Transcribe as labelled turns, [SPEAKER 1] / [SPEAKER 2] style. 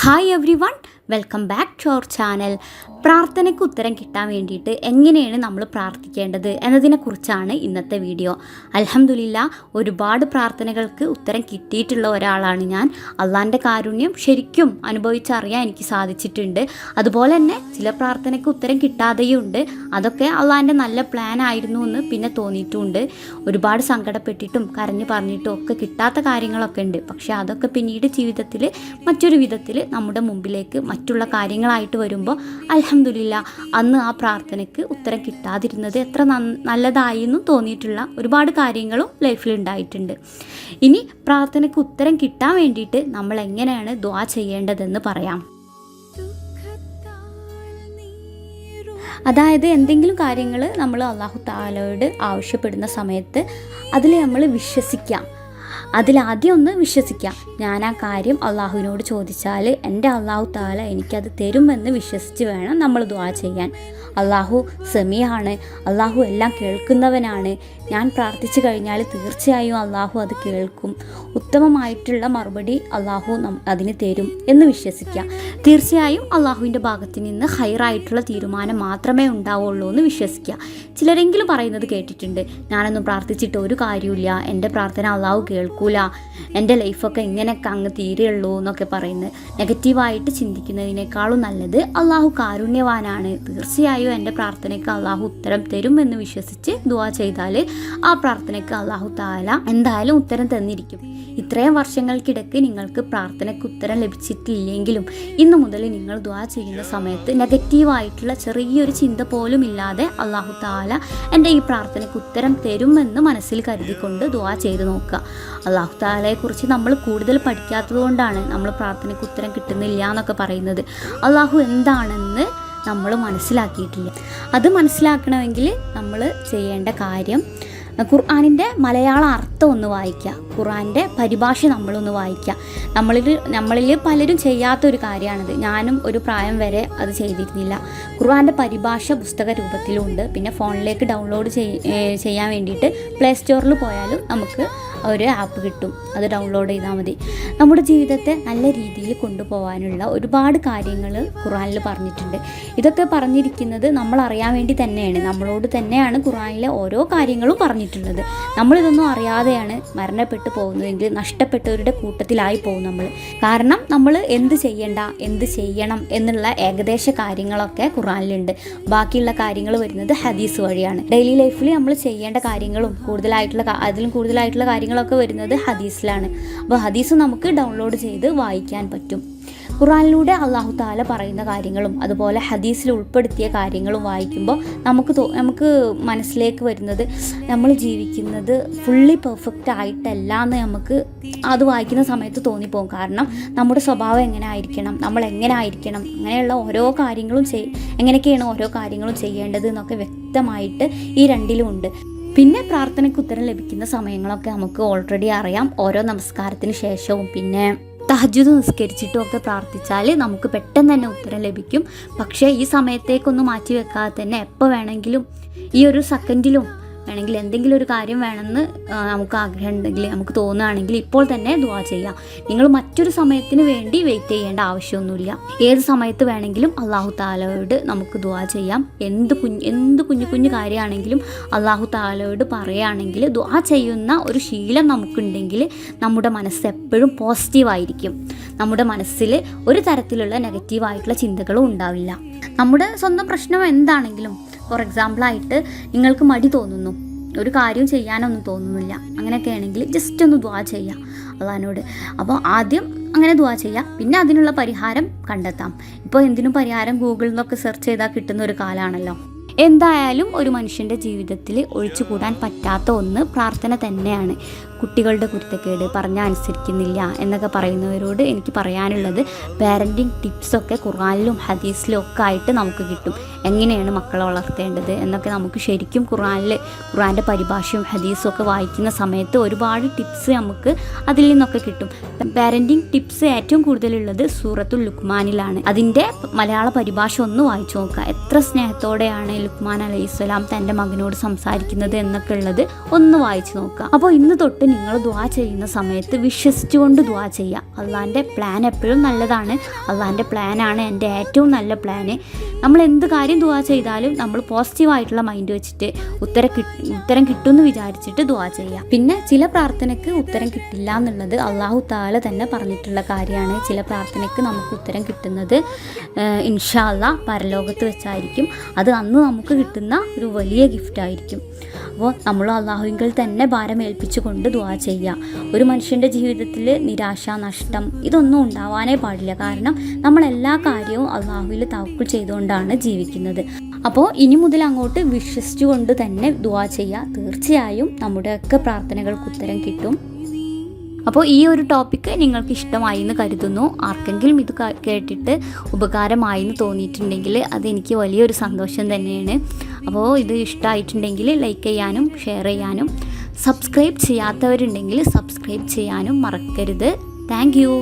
[SPEAKER 1] Hi everyone, welcome back to our channel. പ്രാർത്ഥനയ്ക്ക് ഉത്തരം കിട്ടാൻ വേണ്ടിയിട്ട് എങ്ങനെയാണ് നമ്മൾ പ്രാർത്ഥിക്കേണ്ടത് എന്നതിനെക്കുറിച്ചാണ് ഇന്നത്തെ വീഡിയോ. അൽഹംദുലില്ലാ, ഒരുപാട് പ്രാർത്ഥനകൾക്ക് ഉത്തരം കിട്ടിയിട്ടുള്ള ഒരാളാണ് ഞാൻ. അള്ളാൻ്റെ കാരുണ്യം ശരിക്കും അനുഭവിച്ചറിയാൻ എനിക്ക് സാധിച്ചിട്ടുണ്ട്. അതുപോലെ തന്നെ ചില പ്രാർത്ഥനയ്ക്ക് ഉത്തരം കിട്ടാതെയുണ്ട്. അതൊക്കെ അള്ളാൻ്റെ നല്ല പ്ലാൻ ആയിരുന്നു എന്ന് പിന്നെ തോന്നിയിട്ടുമുണ്ട്. ഒരുപാട് സങ്കടപ്പെട്ടിട്ടും കരഞ്ഞു പറഞ്ഞിട്ടും ഒക്കെ കിട്ടാത്ത കാര്യങ്ങളൊക്കെ ഉണ്ട്. പക്ഷേ അതൊക്കെ പിന്നീട് ജീവിതത്തിൽ മറ്റൊരു വിധത്തിൽ നമ്മുടെ മുമ്പിലേക്ക് മറ്റുള്ള കാര്യങ്ങളായിട്ട് വരുമ്പോൾ അൽഹംദുലില്ലാ, അന്ന് ആ പ്രാർത്ഥനയ്ക്ക് ഉത്തരം കിട്ടാതിരുന്നത് എത്ര നല്ലതായി എന്നും തോന്നിയിട്ടുള്ള ഒരുപാട് കാര്യങ്ങളും ലൈഫിൽ ഉണ്ടായിട്ടുണ്ട്. ഇനി പ്രാർത്ഥനയ്ക്ക് ഉത്തരം കിട്ടാൻ വേണ്ടിയിട്ട് നമ്മൾ എങ്ങനെയാണ് ദുആ ചെയ്യേണ്ടതെന്ന് പറയാം. അതായത് എന്തെങ്കിലും കാര്യങ്ങൾ നമ്മൾ അല്ലാഹു തആലയോട് ആവശ്യപ്പെടുന്ന സമയത്ത് അതിൽ നമ്മൾ വിശ്വസിക്കാം. അതിലാദ്യം ഒന്ന് വിശ്വസിക്കാം. ഞാൻ ആ കാര്യം അള്ളാഹുവിനോട് ചോദിച്ചാൽ എൻ്റെ അല്ലാഹു തആല എനിക്കത് തരുമെന്ന് വിശ്വസിച്ച് വേണം നമ്മൾ ദുആ ചെയ്യാൻ. അള്ളാഹു സമീആണ്, അള്ളാഹു എല്ലാം കേൾക്കുന്നവനാണ്. ഞാൻ പ്രാർത്ഥിച്ചു കഴിഞ്ഞാൽ തീർച്ചയായും അള്ളാഹു അത് കേൾക്കും. ഉത്തമമായിട്ടുള്ള മറുപടി അള്ളാഹു അതിന് തരും എന്ന് വിശ്വസിക്കുക. തീർച്ചയായും അള്ളാഹുവിൻ്റെ ഭാഗത്ത് നിന്ന് ഹൈറായിട്ടുള്ള തീരുമാനം മാത്രമേ ഉണ്ടാവുള്ളൂ എന്ന് വിശ്വസിക്കുക. ചിലരെങ്കിലും പറയുന്നത് കേട്ടിട്ടുണ്ട്, ഞാനൊന്നും പ്രാർത്ഥിച്ചിട്ട് ഒരു കാര്യമില്ല, എൻ്റെ പ്രാർത്ഥന അള്ളാഹു കേൾക്കൂല, എൻ്റെ ലൈഫൊക്കെ ഇങ്ങനെയൊക്കെ അങ്ങ് തീരെയുള്ളൂ എന്നൊക്കെ പറയുന്നത്. നെഗറ്റീവായിട്ട് ചിന്തിക്കുന്നതിനേക്കാളും നല്ലത് അള്ളാഹു കാരുണ്യവാനാണ്, തീർച്ചയായും എൻ്റെ പ്രാർത്ഥനയ്ക്ക് അള്ളാഹു ഉത്തരം തരുമെന്ന് വിശ്വസിച്ച് ദുആ ചെയ്താൽ ആ പ്രാർത്ഥനയ്ക്ക് അല്ലാഹു തആല എന്തായാലും ഉത്തരം തന്നിരിക്കും. ഇത്രയും വർഷങ്ങൾക്കിടയ്ക്ക് നിങ്ങൾക്ക് പ്രാർത്ഥനയ്ക്ക് ഉത്തരം ലഭിച്ചിട്ടില്ലെങ്കിലും ഇന്നു മുതൽ നിങ്ങൾ ദുആ ചെയ്യുന്ന സമയത്ത് നെഗറ്റീവായിട്ടുള്ള ചെറിയൊരു ചിന്ത പോലും ഇല്ലാതെ അല്ലാഹു തആല എൻ്റെ ഈ പ്രാർത്ഥനയ്ക്ക് ഉത്തരം തരുമെന്ന് മനസ്സിൽ കരുതിക്കൊണ്ട് ദുആ ചെയ്ത് നോക്കുക. അല്ലാഹു തആലയെക്കുറിച്ച് നമ്മൾ കൂടുതൽ പഠിക്കാത്തത് കൊണ്ടാണ് നമ്മൾ പ്രാർത്ഥനയ്ക്ക് ഉത്തരം കിട്ടുന്നില്ല എന്നൊക്കെ പറയുന്നത്. അല്ലാഹു എന്താണെന്ന് നമ്മൾ മനസ്സിലാക്കിയിട്ടില്ല. അത് മനസ്സിലാക്കണമെങ്കിൽ നമ്മൾ ചെയ്യേണ്ട കാര്യം ഖുർആനിൻ്റെ മലയാള അർത്ഥം ഒന്ന് വായിക്കുക, ഖുർആൻ്റെ പരിഭാഷ നമ്മളൊന്ന് വായിക്കുക. നമ്മളിൽ പലരും ചെയ്യാത്തൊരു കാര്യമാണിത്. ഞാനും ഒരു പ്രായം വരെ അത് ചെയ്തിരുന്നില്ല. ഖുർആൻ്റെ പരിഭാഷ പുസ്തക രൂപത്തിലുണ്ട്. പിന്നെ ഫോണിലേക്ക് ഡൗൺലോഡ് ചെയ്യാൻ വേണ്ടിയിട്ട് പ്ലേ സ്റ്റോറിൽ പോയാലും നമുക്ക് ഒരു ആപ്പ് കിട്ടും, അത് ഡൗൺലോഡ് ചെയ്താൽ മതി. നമ്മുടെ ജീവിതത്തെ നല്ല രീതിയിൽ കൊണ്ടുപോകാനുള്ള ഒരുപാട് കാര്യങ്ങൾ ഖുർആനിൽ പറഞ്ഞിട്ടുണ്ട്. ഇതൊക്കെ പറഞ്ഞിരിക്കുന്നത് നമ്മൾ അറിയാൻ വേണ്ടി തന്നെയാണ്, നമ്മളോട് തന്നെയാണ് ഖുർആനിലെ ഓരോ കാര്യങ്ങളും പറഞ്ഞിട്ടുള്ളത്. നമ്മളിതൊന്നും അറിയാതെയാണ് മരണപ്പെട്ടു പോകുന്നതെങ്കിൽ നഷ്ടപ്പെട്ടവരുടെ കൂട്ടത്തിലായി പോകും നമ്മൾ. കാരണം നമ്മൾ എന്ത് ചെയ്യണ്ട, എന്ത് ചെയ്യണം എന്നുള്ള ഏകദേശ കാര്യങ്ങളൊക്കെ ഖുർആനിലുണ്ട്. ബാക്കിയുള്ള കാര്യങ്ങൾ വരുന്നത് ഹദീസ് വഴിയാണ്. ഡെയിലി ലൈഫിൽ നമ്മൾ ചെയ്യേണ്ട കാര്യങ്ങളും അതിലും കൂടുതലായിട്ടുള്ള കാര്യങ്ങളൊക്കെ വരുന്നത് ഹദീസിലാണ്. അപ്പോൾ ഹദീസ് നമുക്ക് ഡൗൺലോഡ് ചെയ്ത് വായിക്കാൻ പറ്റും. ഖുർആനിലൂടെ അല്ലാഹു തആല പറയുന്ന കാര്യങ്ങളും അതുപോലെ ഹദീസിൽ ഉൾപ്പെടുത്തിയ കാര്യങ്ങളും വായിക്കുമ്പോൾ നമുക്ക് മനസ്സിലേക്ക് വരുന്നത് നമ്മൾ ജീവിക്കുന്നത് ഫുള്ളി പെർഫെക്റ്റ് ആയിട്ടല്ല എന്ന് നമുക്ക് അത് വായിക്കുന്ന സമയത്ത് തോന്നിപ്പോകും. കാരണം നമ്മുടെ സ്വഭാവം എങ്ങനെ ആയിരിക്കണം, നമ്മൾ എങ്ങനെ ആയിരിക്കണം, അങ്ങനെയുള്ള ഓരോ കാര്യങ്ങളും എങ്ങനെയൊക്കെയാണ് ഓരോ കാര്യങ്ങളും ചെയ്യേണ്ടത് എന്നൊക്കെ വ്യക്തമായിട്ട് ഈ രണ്ടിലും ഉണ്ട്. പിന്നെ പ്രാർത്ഥനയ്ക്ക് ഉത്തരം ലഭിക്കുന്ന സമയങ്ങളൊക്കെ നമുക്ക് ഓൾറെഡി അറിയാം. ഓരോ നമസ്കാരത്തിന് ശേഷവും പിന്നെ തഹജ്ജുദ് നിസ്കരിച്ചിട്ടും ഒക്കെ പ്രാർത്ഥിച്ചാൽ നമുക്ക് പെട്ടെന്ന് തന്നെ ഉത്തരം ലഭിക്കും. പക്ഷേ ഈ സമയത്തേക്കൊന്നും മാറ്റി വെക്കാതെ തന്നെ എപ്പോൾ വേണമെങ്കിലും ഈ ഒരു സെക്കൻഡിലും വേണമെങ്കിൽ എന്തെങ്കിലും ഒരു കാര്യം വേണമെന്ന് നമുക്ക് ആഗ്രഹം ഉണ്ടെങ്കിൽ, നമുക്ക് തോന്നുകയാണെങ്കിൽ ഇപ്പോൾ തന്നെ ദുആ ചെയ്യാം. നിങ്ങൾ മറ്റൊരു സമയത്തിന് വേണ്ടി വെയിറ്റ് ചെയ്യേണ്ട ആവശ്യമൊന്നുമില്ല. ഏത് സമയത്ത് വേണമെങ്കിലും അല്ലാഹു തആലയോട് നമുക്ക് ദുആ ചെയ്യാം. എന്ത് കുഞ്ഞു കാര്യമാണെങ്കിലും അല്ലാഹു തആലയോട് പറയുകയാണെങ്കിൽ ദുആ ചെയ്യുന്ന ഒരു ശീലം നമുക്കുണ്ടെങ്കിൽ നമ്മുടെ മനസ്സ് എപ്പോഴും പോസിറ്റീവായിരിക്കും. നമ്മുടെ മനസ്സിൽ ഒരു തരത്തിലുള്ള നെഗറ്റീവായിട്ടുള്ള ചിന്തകളും ഉണ്ടാവില്ല. നമ്മുടെ സ്വന്തം പ്രശ്നം എന്താണെങ്കിലും, ഫോർ എക്സാമ്പിളായിട്ട് നിങ്ങൾക്ക് മടി തോന്നുന്നു, ഒരു കാര്യം ചെയ്യാനൊന്നും തോന്നുന്നില്ല, അങ്ങനെയൊക്കെ ആണെങ്കിൽ ജസ്റ്റ് ഒന്ന് ദുആ ചെയ്യുക അള്ളാഹിനോട്. അപ്പോൾ ആദ്യം അങ്ങനെ ദുആ ചെയ്യുക, പിന്നെ അതിനുള്ള പരിഹാരം കണ്ടെത്താം. ഇപ്പോൾ എന്തിനും പരിഹാരം ഗൂഗിളിൽ നിന്നൊക്കെ സെർച്ച് ചെയ്താൽ കിട്ടുന്ന ഒരു കാലമാണല്ലോ. എന്തായാലും ഒരു മനുഷ്യൻ്റെ ജീവിതത്തിൽ ഒഴിച്ചുകൂടാൻ പറ്റാത്ത ഒന്ന് പ്രാർത്ഥന തന്നെയാണ്. കുട്ടികളുടെ കുരുത്തക്കേട്, പറഞ്ഞാൽ അനുസരിക്കുന്നില്ല എന്നൊക്കെ പറയുന്നവരോട് എനിക്ക് പറയാനുള്ളത്, പാരൻറ്റിങ് ടിപ്സൊക്കെ ഖുർആനിലും ഹദീസിലും ഒക്കെ ആയിട്ട് നമുക്ക് കിട്ടും. എങ്ങനെയാണ് മക്കളെ വളർത്തേണ്ടത് എന്നൊക്കെ നമുക്ക് ശരിക്കും ഖുർആൻ്റെ പരിഭാഷയും ഹദീസും ഒക്കെ വായിക്കുന്ന സമയത്ത് ഒരുപാട് ടിപ്സ് നമുക്ക് അതിൽ നിന്നൊക്കെ കിട്ടും. പാരൻറ്റിങ് ടിപ്സ് ഏറ്റവും കൂടുതലുള്ളത് സൂറത്തുൽ ലുക്മാനിലാണ്. അതിൻ്റെ മലയാള പരിഭാഷ ഒന്ന് വായിച്ചു നോക്കുക. എത്ര സ്നേഹത്തോടെയാണ് ലുക്മാൻ അലൈഹിസ്സലാം തൻ്റെ മകനോട് സംസാരിക്കുന്നത് എന്നൊക്കെ ഉള്ളത് ഒന്ന് വായിച്ചു നോക്കുക. അപ്പോൾ ഇന്ന് തൊട്ട് നിങ്ങൾ ദുആ ചെയ്യുന്ന സമയത്ത് വിശ്വസിച്ചുകൊണ്ട് ദുആ ചെയ്യുക. അള്ളാൻ്റെ പ്ലാൻ എപ്പോഴും നല്ലതാണ്. അള്ളാൻ്റെ പ്ലാനാണ് എൻ്റെ ഏറ്റവും നല്ല പ്ലാന്. നമ്മൾ എന്ത് കാര്യം ദുആ ചെയ്താലും നമ്മൾ പോസിറ്റീവായിട്ടുള്ള മൈൻഡ് വെച്ചിട്ട് ഉത്തരം കിട്ടുമെന്ന് വിചാരിച്ചിട്ട് ദുആ ചെയ്യുക. പിന്നെ ചില പ്രാർത്ഥനയ്ക്ക് ഉത്തരം കിട്ടില്ല എന്നുള്ളത് അള്ളാഹു തആല തന്നെ പറഞ്ഞിട്ടുള്ള കാര്യമാണ്. ചില പ്രാർത്ഥനയ്ക്ക് നമുക്ക് ഉത്തരം കിട്ടുന്നത് ഇൻഷാ അല്ലാഹ് പരലോകത്ത് വെച്ചായിരിക്കും. അത് അന്ന് നമുക്ക് കിട്ടുന്ന ഒരു വലിയ ഗിഫ്റ്റായിരിക്കും. അപ്പോൾ നമ്മൾ അള്ളാഹുവിൽ തന്നെ ഭാരമേൽപ്പിച്ചുകൊണ്ട് ദുആ ചെയ്യുക. ഒരു മനുഷ്യൻ്റെ ജീവിതത്തിൽ നിരാശ, നഷ്ടം ഇതൊന്നും ഉണ്ടാവാനേ പാടില്ല. കാരണം നമ്മളെല്ലാ കാര്യവും അള്ളാഹുവിൽ തവക്കുൽ ചെയ്തുകൊണ്ടാണ് ജീവിക്കുന്നത്. അപ്പോൾ ഇനി മുതൽ അങ്ങോട്ട് വിശ്വസിച്ചുകൊണ്ട് തന്നെ ദുആ ചെയ്യുക. തീർച്ചയായും നമ്മുടെയൊക്കെ പ്രാർത്ഥനകൾക്ക് ഉത്തരം കിട്ടും. അപ്പോൾ ഈ ഒരു ടോപ്പിക്ക് നിങ്ങൾക്ക് ഇഷ്ടമായി എന്ന് കരുതുന്നു. ആർക്കെങ്കിലും ഇത് കേട്ടിട്ട് ഉപകാരമായി എന്ന് തോന്നിയിട്ടുണ്ടെങ്കിൽ അതെനിക്ക് വലിയൊരു സന്തോഷം തന്നെയാണ്. അപ്പോൾ ഇത് ഇഷ്ടമായിട്ടുണ്ടെങ്കിൽ ലൈക്ക് ചെയ്യാനും ഷെയർ ചെയ്യാനും സബ്സ്ക്രൈബ് ചെയ്യാത്തവരുണ്ടെങ്കിൽ സബ്സ്ക്രൈബ് ചെയ്യാനും മറക്കരുത്. Thank you.